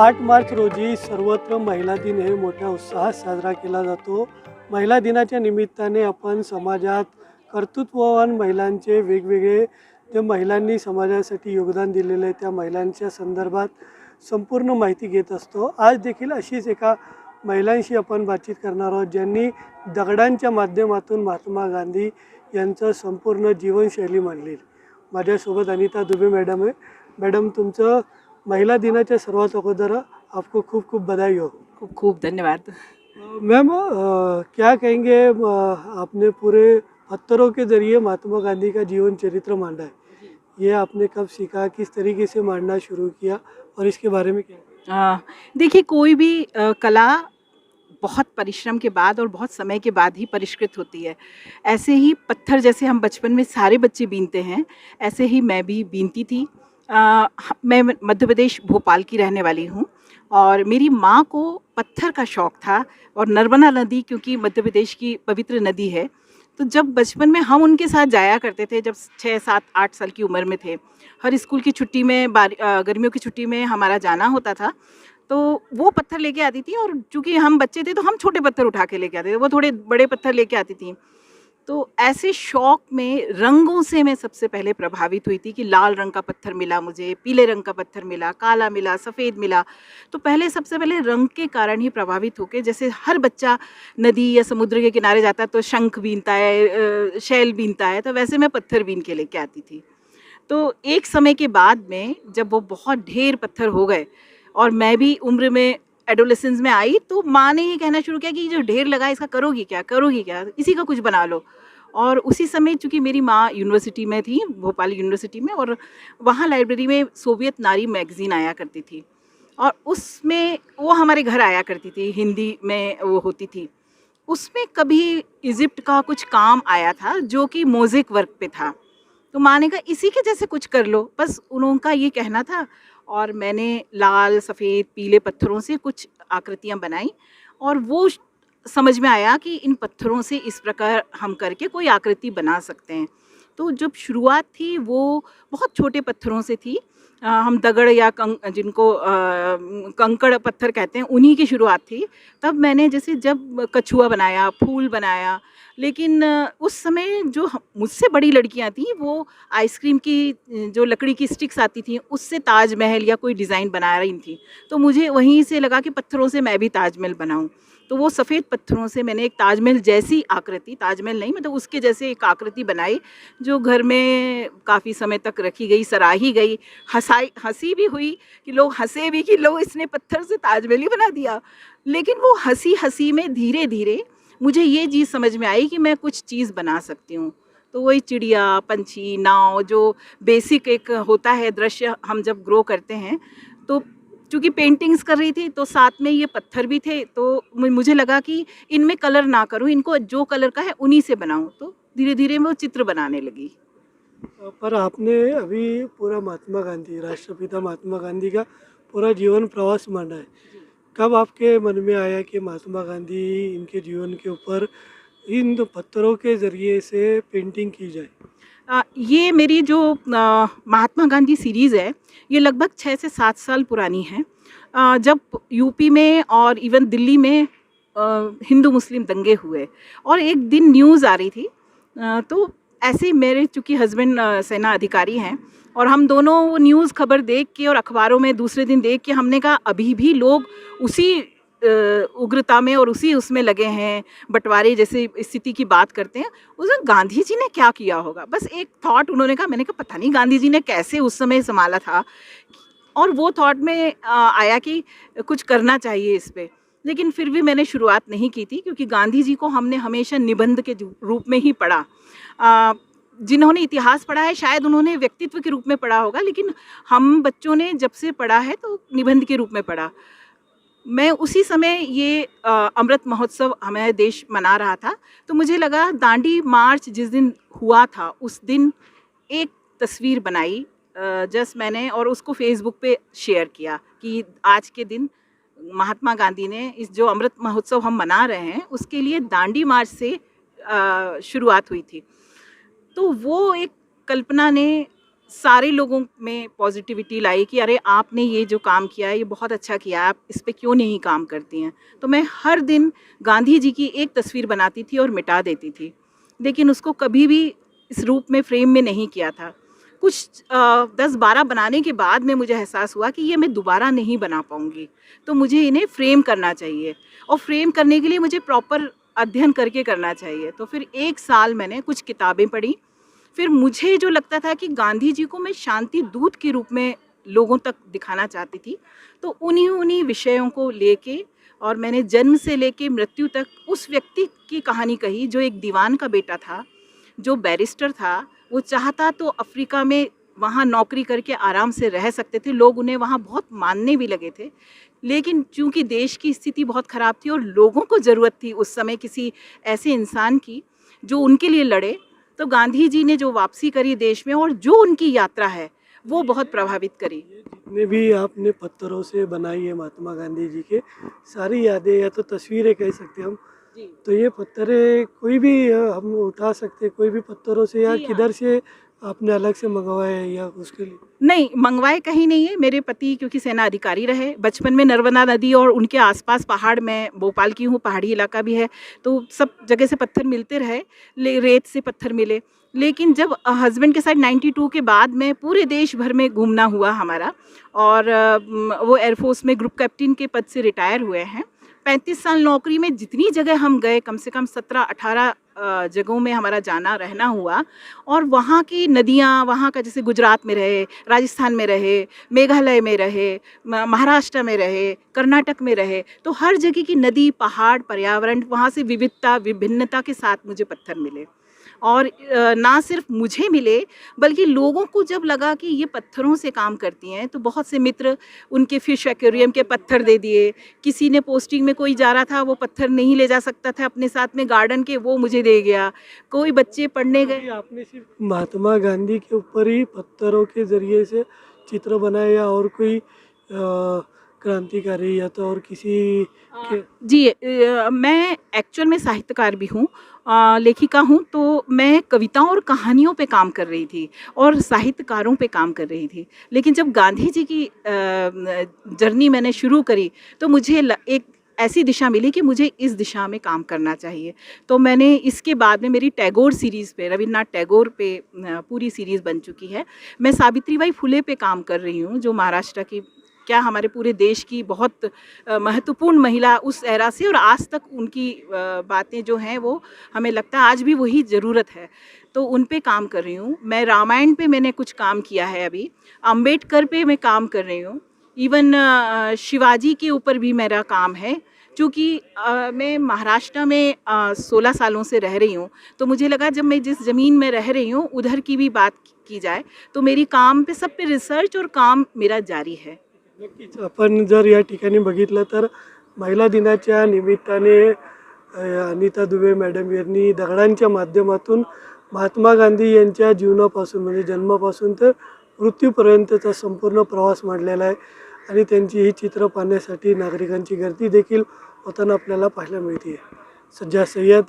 8 मार्च रोजी सर्वत्र महिला दिन हे मोठ्या उत्साहात साजरा केला जातो. महिला दिनाच्या निमित्ताने आपण समाजात कर्तृत्ववान महिलांचे वेगवेगळे जे महिलांनी समाजासाठी योगदान दिलेले आहे त्या महिलांच्या संदर्भात संपूर्ण माहिती घेत असतो. आज देखील अशीच एका महिलांशी आपण बातचीत करणार आहोत ज्यांनी दगडांच्या माध्यमातून महात्मा गांधी यांचं संपूर्ण जीवनशैली मांडली. माझ्यासोबत अनिता दुबे मॅडम आहे. मॅडम, तुमचं महिला दिनाच्या सर्वात अगोदर आपको खूब खूब बधाई हो. खूब खूब धन्यवाद। मैम, क्या कहेंगे, आपने पूरे पत्थरों के ज़रिए महात्मा गांधी का जीवन चरित्र मांडा है. ये आपने कब सीखा, किस तरीके से मांडना शुरू किया और इसके बारे में क्या? देखिए, कोई भी कला बहुत परिश्रम के बाद और बहुत समय के बाद ही परिष्कृत होती है। ऐसे ही पत्थर जैसे हम बचपन में सारे बच्चे बीनते हैं, ऐसे ही मैं भी बीनती थी। मैं मध्य प्रदेश भोपाल की रहने वाली हूँ और मेरी माँ को पत्थर का शौक़ था और नर्मदा नदी क्योंकि मध्य प्रदेश की पवित्र नदी है, तो जब बचपन में हम उनके साथ जाया करते थे, जब 6, 7, 8 साल की उम्र में थे, हर स्कूल की छुट्टी में गर्मियों की छुट्टी में हमारा जाना होता था, तो वो पत्थर लेके आती थी और चूँकि हम बच्चे थे तो हम छोटे पत्थर उठा के लेके आते थे, वो थोड़े बड़े पत्थर लेके आती थी। तो ऐसे शौक़ में रंगों से मैं सबसे पहले प्रभावित हुई थी कि लाल रंग का पत्थर मिला मुझे, पीले रंग का पत्थर मिला, काला मिला, सफ़ेद मिला। तो सबसे पहले रंग के कारण ही प्रभावित होके, जैसे हर बच्चा नदी या समुद्र के किनारे जाता है तो शंख बीनता है, शैल बीनता है, तो वैसे मैं पत्थर बीन के लेके आती थी। तो एक समय के बाद में जब वो बहुत ढेर पत्थर हो गए और मैं भी उम्र में एडोलेसेंस में आई, तो माँ ने ये कहना शुरू किया कि जो ढेर लगा इसका करोगी क्या, इसी का कुछ बना लो। और उसी समय चूँकि मेरी माँ यूनिवर्सिटी में थी, भोपाल यूनिवर्सिटी में, और वहाँ लाइब्रेरी में सोवियत नारी मैगज़ीन आया करती थी और उसमें वो हमारे घर आया करती थी, हिंदी में वो होती थी। उसमें कभी इजिप्ट का कुछ काम आया था जो कि मोज़ेक वर्क पे था, तो माँ ने कहा इसी के जैसे कुछ कर लो, बस उनका ये कहना था। और मैंने लाल, सफ़ेद, पीले पत्थरों से कुछ आकृतियाँ बनाई और वो समझ में आया कि इन पत्थरों से इस प्रकार हम करके कोई आकृति बना सकते हैं। तो जब शुरुआत थी वो बहुत छोटे पत्थरों से थी। हम दगड़ या जिनको कंकड़ पत्थर कहते हैं, उन्हीं की शुरुआत थी। तब मैंने जैसे जब कछुआ बनाया, फूल बनाया, लेकिन उस समय जो मुझसे बड़ी लड़कियां थीं वो आइसक्रीम की जो लकड़ी की स्टिक्स आती थी उससे ताजमहल या कोई डिज़ाइन बना रही थी। तो मुझे वहीं से लगा कि पत्थरों से मैं भी ताजमहल बनाऊं। तो वो सफ़ेद पत्थरों से मैंने एक ताजमहल जैसी आकृति, ताजमहल नहीं मतलब उसके जैसे एक आकृति बनाई, जो घर में काफ़ी समय तक रखी गई, सराही गई, हंसी भी हुई कि लोग हंसे भी कि लो इसने पत्थर से ताजमहल ही बना दिया। लेकिन वो हंसी में धीरे धीरे मुझे ये चीज़ समझ में आई कि मैं कुछ चीज़ बना सकती हूँ। तो वही चिड़िया, पंछी, नाव, जो बेसिक एक होता है दृश्य हम जब ग्रो करते हैं, तो चूँकि पेंटिंग्स कर रही थी तो साथ में ये पत्थर भी थे, तो मुझे लगा कि इनमें कलर ना करूँ, इनको जो कलर का है उन्हीं से बनाऊँ। तो धीरे धीरे मैं वो चित्र बनाने लगी। पर आपने अभी पूरा महात्मा गांधी, राष्ट्रपिता महात्मा गांधी का पूरा जीवन प्रवास मांडा है. कब आपके मन में आया कि महात्मा गांधी, इनके जीवन के ऊपर इन पत्थरों के ज़रिए से पेंटिंग की जाए? ये मेरी जो महात्मा गांधी सीरीज़ है, ये लगभग 6 से 7 साल पुरानी है। जब यूपी में और इवन दिल्ली में हिंदू मुस्लिम दंगे हुए और एक दिन न्यूज़ आ रही थी, तो ऐसे ही मेरे चूँकि हस्बैंड सेना अधिकारी हैं और हम दोनों वो न्यूज़ खबर देख के और अखबारों में दूसरे दिन देख के हमने कहा अभी भी लोग उसी उग्रता में और उसी उसमें लगे हैं, बंटवारे जैसे स्थिति की बात करते हैं। उस दिन गांधी जी ने क्या किया होगा, बस एक थॉट उन्होंने कहा, मैंने कहा पता नहीं गांधी जी ने कैसे उस समय संभाला था, और वो थॉट में आया कि कुछ करना चाहिए इस पे। लेकिन फिर भी मैंने शुरुआत नहीं की थी क्योंकि गांधी जी को हमने हमेशा निबंध के रूप में ही पढ़ा। जिन्होंने इतिहास पढ़ा है शायद उन्होंने व्यक्तित्व के रूप में पढ़ा होगा, लेकिन हम बच्चों ने जब से पढ़ा है तो निबंध के रूप में पढ़ा। मैं उसी समय ये अमृत महोत्सव हमारे देश मना रहा था, तो मुझे लगा दांडी मार्च जिस दिन हुआ था उस दिन एक तस्वीर बनाई जस्ट मैंने, और उसको फेसबुक पे शेयर किया कि आज के दिन महात्मा गांधी ने इस जो अमृत महोत्सव हम मना रहे हैं उसके लिए दांडी मार्च से शुरुआत हुई थी। तो वो एक कल्पना ने सारे लोगों में पॉजिटिविटी लाई कि अरे आपने ये जो काम किया है ये बहुत अच्छा किया है, आप इस पे क्यों नहीं काम करती हैं। तो मैं हर दिन गांधी जी की एक तस्वीर बनाती थी और मिटा देती थी, लेकिन उसको कभी भी इस रूप में फ्रेम में नहीं किया था। कुछ 10-12 बनाने के बाद में मुझे एहसास हुआ कि ये मैं दोबारा नहीं बना पाऊँगी, तो मुझे इन्हें फ्रेम करना चाहिए और फ्रेम करने के लिए मुझे प्रॉपर अध्ययन करके करना चाहिए। तो फिर 1 साल मैंने कुछ किताबें पढ़ी। फिर मुझे जो लगता था कि गांधी जी को मैं शांति दूत के रूप में लोगों तक दिखाना चाहती थी, तो उन्हीं विषयों को लेके और मैंने जन्म से लेके मृत्यु तक उस व्यक्ति की कहानी कही जो एक दीवान का बेटा था, जो बैरिस्टर था। वो चाहता तो अफ्रीका में वहाँ नौकरी करके आराम से रह सकते थे, लोग उन्हें वहाँ बहुत मानने भी लगे थे, लेकिन चूंकि देश की स्थिति बहुत ख़राब थी और लोगों को ज़रूरत थी उस समय किसी ऐसे इंसान की जो उनके लिए लड़े, तो गांधी जी ने जो वापसी करी देश में और जो उनकी यात्रा है वो बहुत प्रभावित करी। ये जितने भी आपने पत्थरों से बनाई है महात्मा गांधी जी के, सारी यादें या तो तस्वीरें कह सकते हैं हम, जी तो ये पत्थरें कोई भी हम उठा सकते हैं कोई भी पत्थरों से, या जी हाँ। किधर से आपने अलग से मंगवाए हैं या उसके लिए? नहीं, मंगवाए कहीं नहीं है। मेरे पति क्योंकि सेना अधिकारी रहे, बचपन में नर्मदा नदी और उनके आसपास पहाड़, मैं भोपाल की हूँ, पहाड़ी इलाका भी है, तो सब जगह से पत्थर मिलते रहे, रेत से पत्थर मिले। लेकिन जब हस्बैंड के साथ 92 के बाद में पूरे देश भर में घूमना हुआ हमारा, और वो एयरफोर्स में ग्रुप कैप्टन के पद से रिटायर हुए हैं। 35 साल नौकरी में जितनी जगह हम गए, कम से कम 17-18 जगहों में हमारा जाना रहना हुआ, और वहाँ की नदियाँ, वहाँ का जैसे गुजरात में रहे, राजस्थान में रहे, मेघालय में रहे, महाराष्ट्र में रहे, कर्नाटक में रहे, तो हर जगह की नदी, पहाड़, पर्यावरण, वहाँ से विविधता, विभिन्नता के साथ मुझे पत्थर मिले। और ना सिर्फ मुझे मिले, बल्कि लोगों को जब लगा कि ये पत्थरों से काम करती हैं, तो बहुत से मित्र उनके फिश एक्वेरियम के पत्थर दे दिए। किसी ने पोस्टिंग में कोई जा रहा था, वो पत्थर नहीं ले जा सकता था अपने साथ में गार्डन के, वो मुझे दे गया। कोई बच्चे पढ़ने गए। अभी आपने सिर्फ महात्मा गांधी के ऊपर ही पत्थरों के जरिए से चित्र बनाए, या और कोई क्रांतिकारी या तो और किसी के? जी, मैं एक्चुअल में साहित्यकार भी हूँ, लेखिका हूँ, तो मैं कविताओं और कहानियों पे काम कर रही थी और साहित्यकारों पे काम कर रही थी। लेकिन जब गांधी जी की जर्नी मैंने शुरू करी, तो मुझे एक ऐसी दिशा मिली कि मुझे इस दिशा में काम करना चाहिए। तो मैंने इसके बाद में मेरी टैगोर सीरीज़ पे, रविन्द्रनाथ टैगोर पे पूरी सीरीज़ बन चुकी है। मैं सावित्रीबाई फुले पे काम कर रही हूँ, जो महाराष्ट्र की, क्या हमारे पूरे देश की बहुत महत्वपूर्ण महिला उस एरा से, और आज तक उनकी बातें जो हैं वो हमें लगता है आज भी वही ज़रूरत है, तो उन पे काम कर रही हूँ। मैं रामायण पे मैंने कुछ काम किया है अभी, अम्बेडकर पे मैं काम कर रही हूँ, इवन शिवाजी के ऊपर भी मेरा काम है। चूँकि मैं महाराष्ट्र में 16 सालों से रह रही हूँ, तो मुझे लगा जब मैं जिस ज़मीन में रह रही हूँ उधर की भी बात की जाए, तो मेरी काम पे, सब पे रिसर्च और काम मेरा जारी है। नक्कीच आपण जर या ठिकाणी बघितलं तर महिला दिनाच्या निमित्ताने अनिता दुबे मॅडम यांनी दगडांच्या माध्यमातून महात्मा गांधी यांच्या जीवनापासून, म्हणजे जन्मापासून तर मृत्यूपर्यंतचा संपूर्ण प्रवास मांडलेला आहे, आणि त्यांची ही चित्र पाहण्यासाठी नागरिकांची गर्दी देखील होताना आपल्याला पाहायला मिळते. सज्जा सय्यद,